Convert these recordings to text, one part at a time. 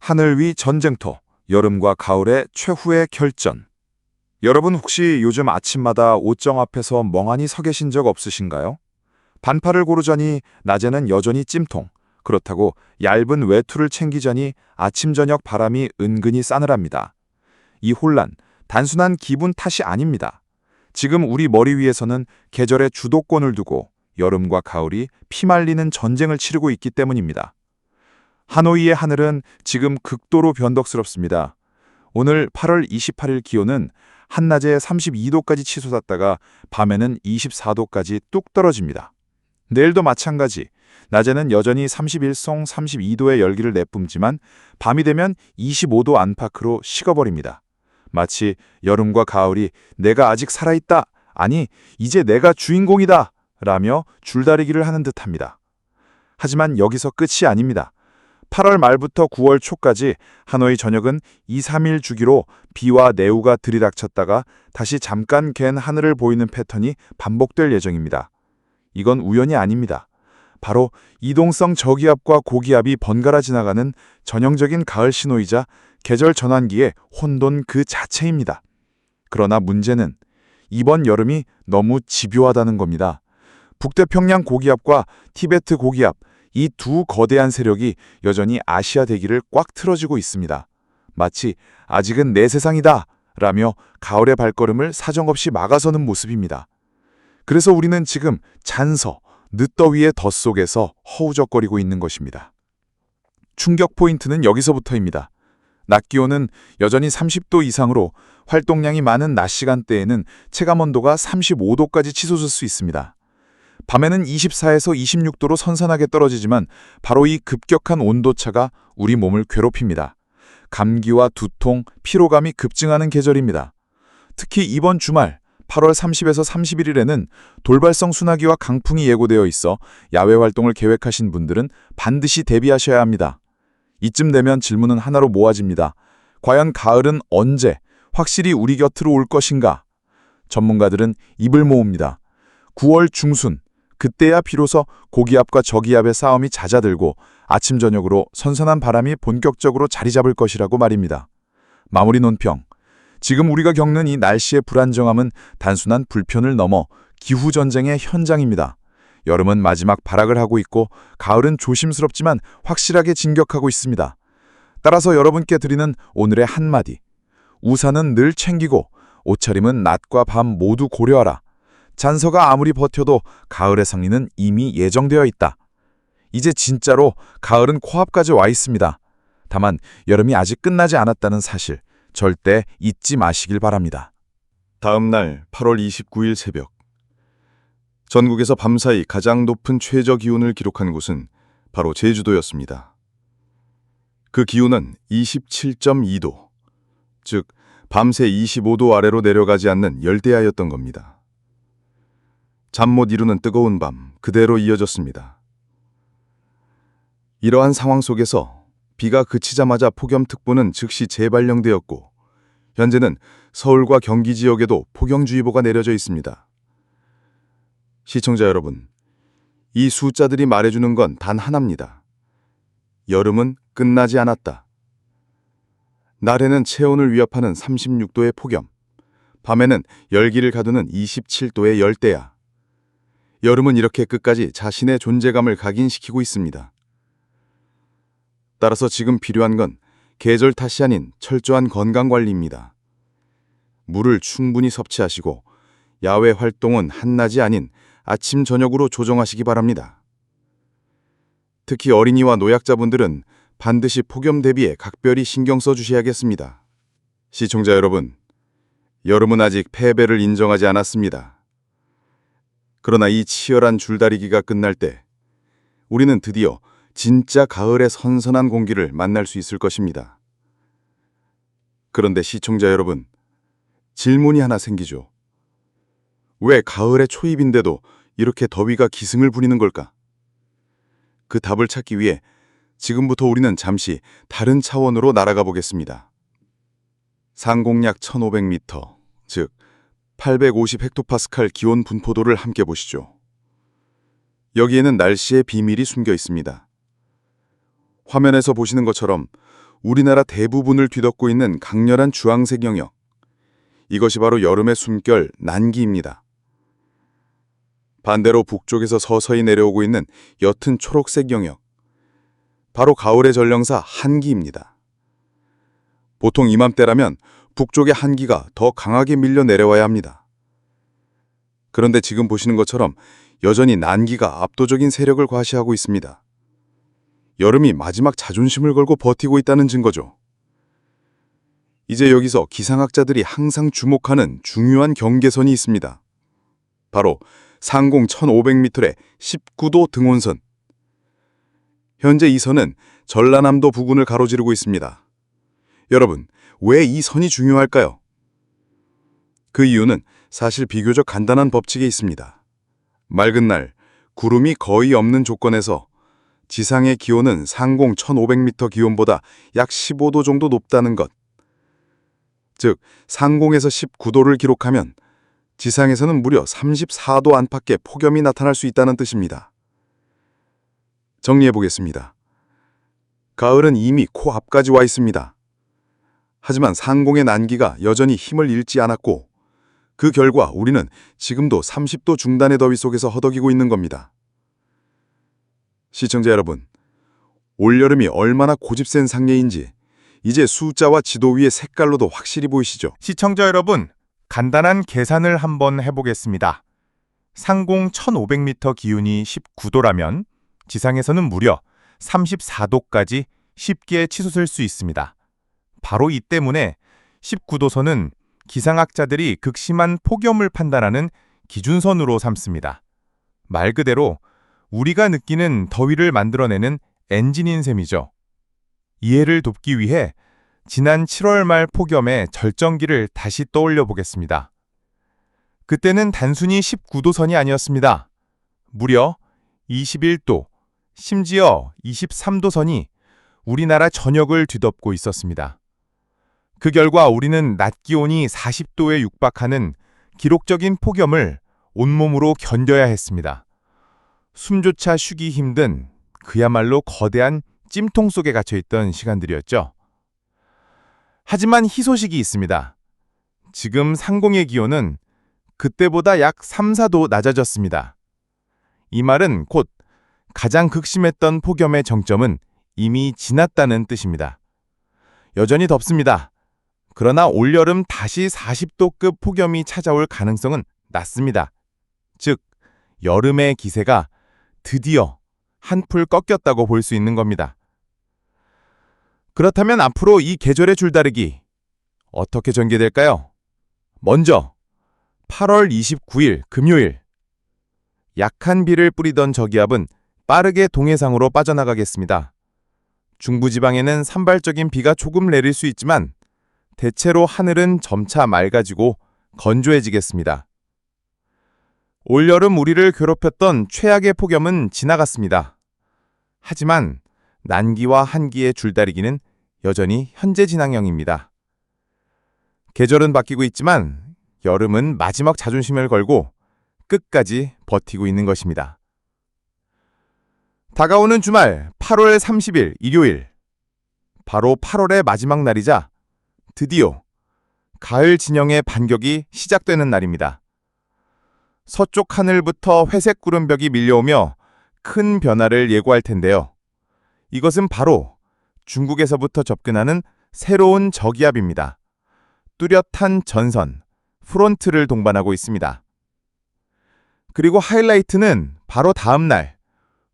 하늘 위 전쟁터, 여름과 가을의 최후의 결전. 여러분 혹시 요즘 아침마다 옷장 앞에서 멍하니 서 계신 적 없으신가요? 반팔을 고르자니 낮에는 여전히 찜통, 그렇다고 얇은 외투를 챙기자니 아침 저녁 바람이 은근히 싸늘합니다. 이 혼란, 단순한 기분 탓이 아닙니다. 지금 우리 머리 위에서는 계절의 주도권을 두고 여름과 가을이 피말리는 전쟁을 치르고 있기 때문입니다. 하노이의 하늘은 지금 극도로 변덕스럽습니다. 오늘 8월 28일 기온은 한낮에 32도까지 치솟았다가 밤에는 24도까지 뚝 떨어집니다. 내일도 마찬가지, 낮에는 여전히 31송 32도의 열기를 내뿜지만 밤이 되면 25도 안팎으로 식어버립니다. 마치 여름과 가을이 내가 아직 살아있다, 아니 이제 내가 주인공이다 라며 줄다리기를 하는 듯합니다. 하지만 여기서 끝이 아닙니다. 8월 말부터 9월 초까지 하노이 전역은 2, 3일 주기로 비와 내우가 들이닥쳤다가 다시 잠깐 갠 하늘을 보이는 패턴이 반복될 예정입니다. 이건 우연이 아닙니다. 바로 이동성 저기압과 고기압이 번갈아 지나가는 전형적인 가을 신호이자 계절 전환기의 혼돈 그 자체입니다. 그러나 문제는 이번 여름이 너무 집요하다는 겁니다. 북태평양 고기압과 티베트 고기압, 이 두 거대한 세력이 여전히 아시아 대기를 꽉 틀어쥐고 있습니다. 마치 아직은 내 세상이다 라며 가을의 발걸음을 사정없이 막아서는 모습입니다. 그래서 우리는 지금 잔서, 늦더위의 덧 속에서 허우적거리고 있는 것입니다. 충격 포인트는 여기서부터입니다. 낮 기온은 여전히 30도 이상으로 활동량이 많은 낮 시간대에는 체감온도가 35도까지 치솟을 수 있습니다. 밤에는 24에서 26도로 선선하게 떨어지지만 바로 이 급격한 온도차가 우리 몸을 괴롭힙니다. 감기와 두통, 피로감이 급증하는 계절입니다. 특히 이번 주말 8월 30에서 31일에는 돌발성 순하기와 강풍이 예고되어 있어 야외 활동을 계획하신 분들은 반드시 대비하셔야 합니다. 이쯤 되면 질문은 하나로 모아집니다. 과연 가을은 언제 확실히 우리 곁으로 올 것인가? 전문가들은 입을 모읍니다. 9월 중순, 그때야 비로소 고기압과 저기압의 싸움이 잦아들고 아침 저녁으로 선선한 바람이 본격적으로 자리 잡을 것이라고 말입니다. 마무리 논평. 지금 우리가 겪는 이 날씨의 불안정함은 단순한 불편을 넘어 기후전쟁의 현장입니다. 여름은 마지막 발악을 하고 있고 가을은 조심스럽지만 확실하게 진격하고 있습니다. 따라서 여러분께 드리는 오늘의 한마디. 우산은 늘 챙기고 옷차림은 낮과 밤 모두 고려하라. 잔서가 아무리 버텨도 가을의 상리는 이미 예정되어 있다. 이제 진짜로 가을은 코앞까지 와 있습니다. 다만 여름이 아직 끝나지 않았다는 사실 절대 잊지 마시길 바랍니다. 다음 날 8월 29일 새벽. 전국에서 밤사이 가장 높은 최저 기온을 기록한 곳은 바로 제주도였습니다. 그 기온은 27.2도, 즉 밤새 25도 아래로 내려가지 않는 열대야였던 겁니다. 잠 못 이루는 뜨거운 밤 그대로 이어졌습니다. 이러한 상황 속에서 비가 그치자마자 폭염특보는 즉시 재발령되었고 현재는 서울과 경기 지역에도 폭염주의보가 내려져 있습니다. 시청자 여러분, 이 숫자들이 말해주는 건 단 하나입니다. 여름은 끝나지 않았다. 낮에는 체온을 위협하는 36도의 폭염, 밤에는 열기를 가두는 27도의 열대야. 여름은 이렇게 끝까지 자신의 존재감을 각인시키고 있습니다. 따라서 지금 필요한 건 계절 탓이 아닌 철저한 건강관리입니다. 물을 충분히 섭취하시고 야외 활동은 한낮이 아닌 아침, 저녁으로 조정하시기 바랍니다. 특히 어린이와 노약자분들은 반드시 폭염 대비에 각별히 신경 써주셔야겠습니다. 시청자 여러분, 여름은 아직 패배를 인정하지 않았습니다. 그러나 이 치열한 줄다리기가 끝날 때 우리는 드디어 진짜 가을의 선선한 공기를 만날 수 있을 것입니다. 그런데 시청자 여러분, 질문이 하나 생기죠. 왜 가을의 초입인데도 이렇게 더위가 기승을 부리는 걸까? 그 답을 찾기 위해 지금부터 우리는 잠시 다른 차원으로 날아가 보겠습니다. 상공약 1500m, 즉 850 헥토파스칼 기온 분포도를 함께 보시죠. 여기에는 날씨의 비밀이 숨겨 있습니다. 화면에서 보시는 것처럼 우리나라 대부분을 뒤덮고 있는 강렬한 주황색 영역. 이것이 바로 여름의 숨결 난기입니다. 반대로 북쪽에서 서서히 내려오고 있는 옅은 초록색 영역. 바로 가을의 전령사 한기입니다. 보통 이맘때라면 북쪽의 한기가 더 강하게 밀려 내려와야 합니다. 그런데 지금 보시는 것처럼 여전히 난기가 압도적인 세력을 과시하고 있습니다. 여름이 마지막 자존심을 걸고 버티고 있다는 증거죠. 이제 여기서 기상학자들이 항상 주목하는 중요한 경계선이 있습니다. 바로 상공 1500m의 19도 등원선. 현재 이 선은 전라남도 부근을 가로지르고 있습니다. 여러분, 왜 이 선이 중요할까요? 그 이유는 사실 비교적 간단한 법칙에 있습니다. 맑은 날, 구름이 거의 없는 조건에서 지상의 기온은 상공 1500m 기온보다 약 15도 정도 높다는 것. 즉, 상공에서 19도를 기록하면 지상에서는 무려 34도 안팎의 폭염이 나타날 수 있다는 뜻입니다. 정리해 보겠습니다. 가을은 이미 코앞까지 와 있습니다. 하지만 상공의 난기가 여전히 힘을 잃지 않았고 그 결과 우리는 지금도 30도 중단의 더위 속에서 허덕이고 있는 겁니다. 시청자 여러분, 올여름이 얼마나 고집센 상례인지 이제 숫자와 지도 위의 색깔로도 확실히 보이시죠? 시청자 여러분, 간단한 계산을 한번 해보겠습니다. 상공 1500m 기온이 19도라면 지상에서는 무려 34도까지 쉽게 치솟을 수 있습니다. 바로 이 때문에 19도선은 기상학자들이 극심한 폭염을 판단하는 기준선으로 삼습니다. 말 그대로 우리가 느끼는 더위를 만들어내는 엔진인 셈이죠. 이해를 돕기 위해 지난 7월 말 폭염의 절정기를 다시 떠올려 보겠습니다. 그때는 단순히 19도선이 아니었습니다. 무려 21도, 심지어 23도선이 우리나라 전역을 뒤덮고 있었습니다. 그 결과 우리는 낮 기온이 40도에 육박하는 기록적인 폭염을 온몸으로 견뎌야 했습니다. 숨조차 쉬기 힘든 그야말로 거대한 찜통 속에 갇혀있던 시간들이었죠. 하지만 희소식이 있습니다. 지금 상공의 기온은 그때보다 약 3, 4도 낮아졌습니다. 이 말은 곧 가장 극심했던 폭염의 정점은 이미 지났다는 뜻입니다. 여전히 덥습니다. 그러나 올여름 다시 40도급 폭염이 찾아올 가능성은 낮습니다. 즉, 여름의 기세가 드디어 한풀 꺾였다고 볼 수 있는 겁니다. 그렇다면 앞으로 이 계절의 줄다리기 어떻게 전개될까요? 먼저 8월 29일 금요일, 약한 비를 뿌리던 저기압은 빠르게 동해상으로 빠져나가겠습니다. 중부지방에는 산발적인 비가 조금 내릴 수 있지만 대체로 하늘은 점차 맑아지고 건조해지겠습니다. 올여름 우리를 괴롭혔던 최악의 폭염은 지나갔습니다. 하지만 난기와 한기의 줄다리기는 여전히 현재 진행형입니다. 계절은 바뀌고 있지만 여름은 마지막 자존심을 걸고 끝까지 버티고 있는 것입니다. 다가오는 주말 8월 30일 일요일, 바로 8월의 마지막 날이자 드디어 가을 진영의 반격이 시작되는 날입니다. 서쪽 하늘부터 회색 구름벽이 밀려오며 큰 변화를 예고할 텐데요. 이것은 바로 중국에서부터 접근하는 새로운 저기압입니다. 뚜렷한 전선, 프론트를 동반하고 있습니다. 그리고 하이라이트는 바로 다음 날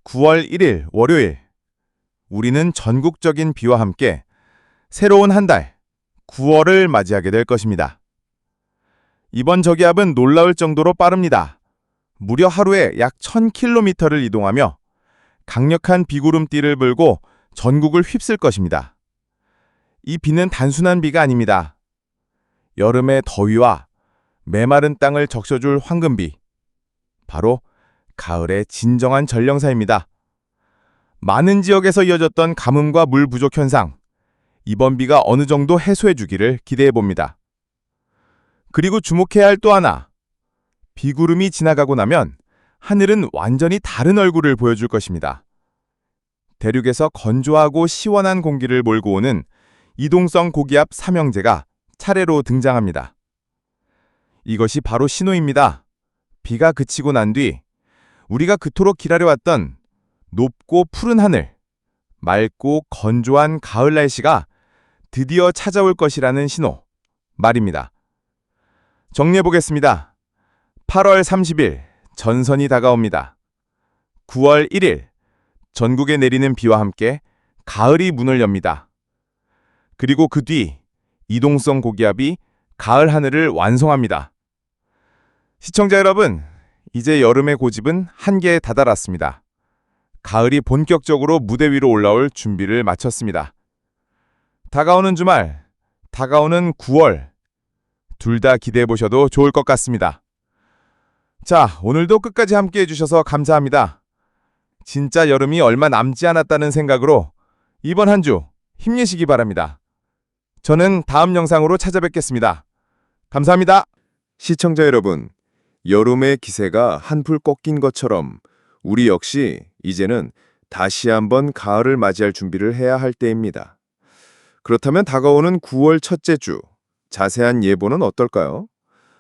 9월 1일 월요일, 우리는 전국적인 비와 함께 새로운 한 달, 9월을 맞이하게 될 것입니다. 이번 저기압은 놀라울 정도로 빠릅니다. 무려 하루에 약 1000km를 이동하며 강력한 비구름띠를 불고 전국을 휩쓸 것입니다. 이 비는 단순한 비가 아닙니다. 여름의 더위와 메마른 땅을 적셔줄 황금비, 바로 가을의 진정한 전령사입니다. 많은 지역에서 이어졌던 가뭄과 물 부족 현상, 이번 비가 어느 정도 해소해주기를 기대해봅니다. 그리고 주목해야 할 또 하나, 비구름이 지나가고 나면 하늘은 완전히 다른 얼굴을 보여줄 것입니다. 대륙에서 건조하고 시원한 공기를 몰고 오는 이동성 고기압 삼형제가 차례로 등장합니다. 이것이 바로 신호입니다. 비가 그치고 난 뒤 우리가 그토록 기다려왔던 높고 푸른 하늘, 맑고 건조한 가을 날씨가 드디어 찾아올 것이라는 신호 말입니다. 정리해보겠습니다. 8월 30일 전선이 다가옵니다. 9월 1일 전국에 내리는 비와 함께 가을이 문을 엽니다. 그리고 그 뒤 이동성 고기압이 가을 하늘을 완성합니다. 시청자 여러분, 이제 여름의 고집은 한계에 다다랐습니다. 가을이 본격적으로 무대 위로 올라올 준비를 마쳤습니다. 다가오는 주말, 다가오는 9월, 둘 다 기대해 보셔도 좋을 것 같습니다. 자, 오늘도 끝까지 함께 해주셔서 감사합니다. 진짜 여름이 얼마 남지 않았다는 생각으로 이번 한 주 힘내시기 바랍니다. 저는 다음 영상으로 찾아뵙겠습니다. 감사합니다. 시청자 여러분, 여름의 기세가 한풀 꺾인 것처럼 우리 역시 이제는 다시 한번 가을을 맞이할 준비를 해야 할 때입니다. 그렇다면 다가오는 9월 첫째 주, 자세한 예보는 어떨까요?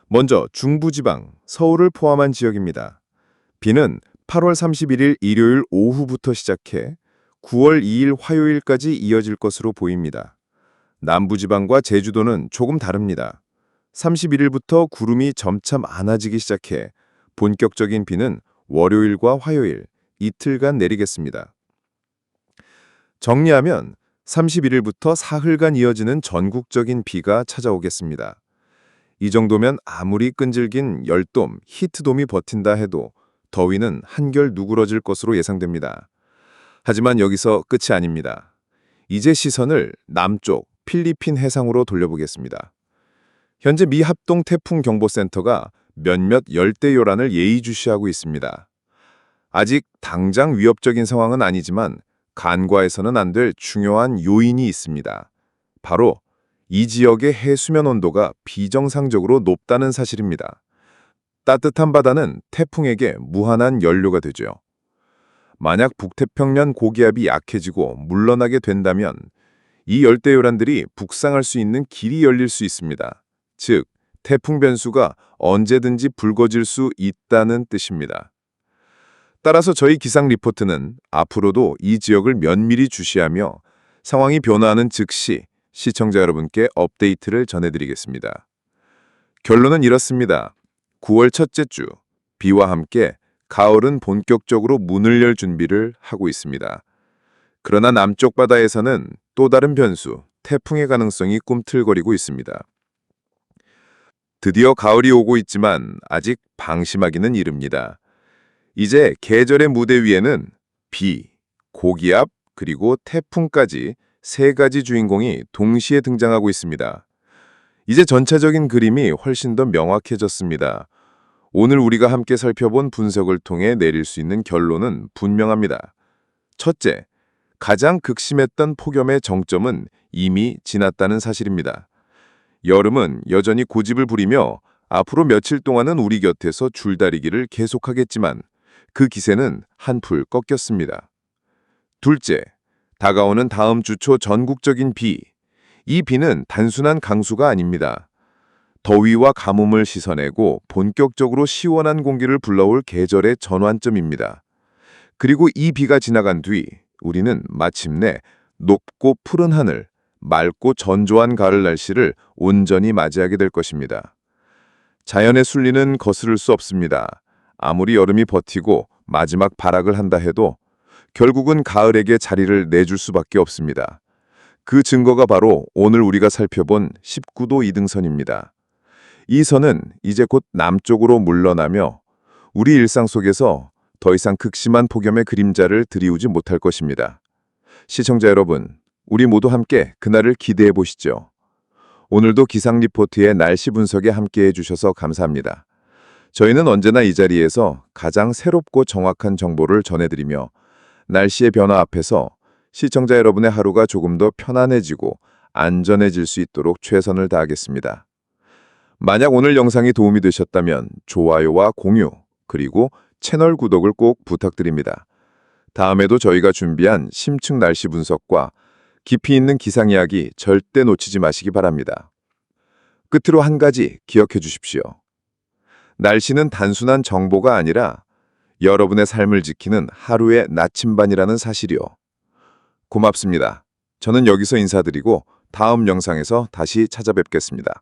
먼저 중부지방, 서울을 포함한 지역입니다. 비는 8월 31일 일요일 오후부터 시작해 9월 2일 화요일까지 이어질 것으로 보입니다. 남부지방과 제주도는 조금 다릅니다. 31일부터 구름이 점차 많아지기 시작해 본격적인 비는 월요일과 화요일, 이틀간 내리겠습니다. 정리하면 31일부터 사흘간 이어지는 전국적인 비가 찾아오겠습니다. 이 정도면 아무리 끈질긴 열돔, 히트돔이 버틴다 해도 더위는 한결 누그러질 것으로 예상됩니다. 하지만 여기서 끝이 아닙니다. 이제 시선을 남쪽 필리핀 해상으로 돌려보겠습니다. 현재 미 합동 태풍 경보센터가 몇몇 열대 요란을 예의주시하고 있습니다. 아직 당장 위협적인 상황은 아니지만 간과해서는 안 될 중요한 요인이 있습니다. 바로 이 지역의 해수면 온도가 비정상적으로 높다는 사실입니다. 따뜻한 바다는 태풍에게 무한한 연료가 되죠. 만약 북태평양 고기압이 약해지고 물러나게 된다면 이 열대 요란들이 북상할 수 있는 길이 열릴 수 있습니다. 즉, 태풍 변수가 언제든지 불거질 수 있다는 뜻입니다. 따라서 저희 기상 리포트는 앞으로도 이 지역을 면밀히 주시하며 상황이 변화하는 즉시 시청자 여러분께 업데이트를 전해드리겠습니다. 결론은 이렇습니다. 9월 첫째 주, 비와 함께 가을은 본격적으로 문을 열 준비를 하고 있습니다. 그러나 남쪽 바다에서는 또 다른 변수, 태풍의 가능성이 꿈틀거리고 있습니다. 드디어 가을이 오고 있지만 아직 방심하기는 이릅니다. 이제 계절의 무대 위에는 비, 고기압, 그리고 태풍까지 세 가지 주인공이 동시에 등장하고 있습니다. 이제 전체적인 그림이 훨씬 더 명확해졌습니다. 오늘 우리가 함께 살펴본 분석을 통해 내릴 수 있는 결론은 분명합니다. 첫째, 가장 극심했던 폭염의 정점은 이미 지났다는 사실입니다. 여름은 여전히 고집을 부리며 앞으로 며칠 동안은 우리 곁에서 줄다리기를 계속하겠지만 그 기세는 한풀 꺾였습니다. 둘째, 다가오는 다음 주 초 전국적인 비. 이 비는 단순한 강수가 아닙니다. 더위와 가뭄을 씻어내고 본격적으로 시원한 공기를 불러올 계절의 전환점입니다. 그리고 이 비가 지나간 뒤 우리는 마침내 높고 푸른 하늘, 맑고 전조한 가을 날씨를 온전히 맞이하게 될 것입니다. 자연의 순리는 거스를 수 없습니다. 아무리 여름이 버티고 마지막 발악을 한다 해도 결국은 가을에게 자리를 내줄 수밖에 없습니다. 그 증거가 바로 오늘 우리가 살펴본 19도 이등선입니다. 이 선은 이제 곧 남쪽으로 물러나며 우리 일상 속에서 더 이상 극심한 폭염의 그림자를 드리우지 못할 것입니다. 시청자 여러분, 우리 모두 함께 그날을 기대해 보시죠. 오늘도 기상 리포트의 날씨 분석에 함께해 주셔서 감사합니다. 저희는 언제나 이 자리에서 가장 새롭고 정확한 정보를 전해드리며 날씨의 변화 앞에서 시청자 여러분의 하루가 조금 더 편안해지고 안전해질 수 있도록 최선을 다하겠습니다. 만약 오늘 영상이 도움이 되셨다면 좋아요와 공유, 그리고 채널 구독을 꼭 부탁드립니다. 다음에도 저희가 준비한 심층 날씨 분석과 깊이 있는 기상 이야기 절대 놓치지 마시기 바랍니다. 끝으로 한 가지 기억해 주십시오. 날씨는 단순한 정보가 아니라 여러분의 삶을 지키는 하루의 나침반이라는 사실이요. 고맙습니다. 저는 여기서 인사드리고 다음 영상에서 다시 찾아뵙겠습니다.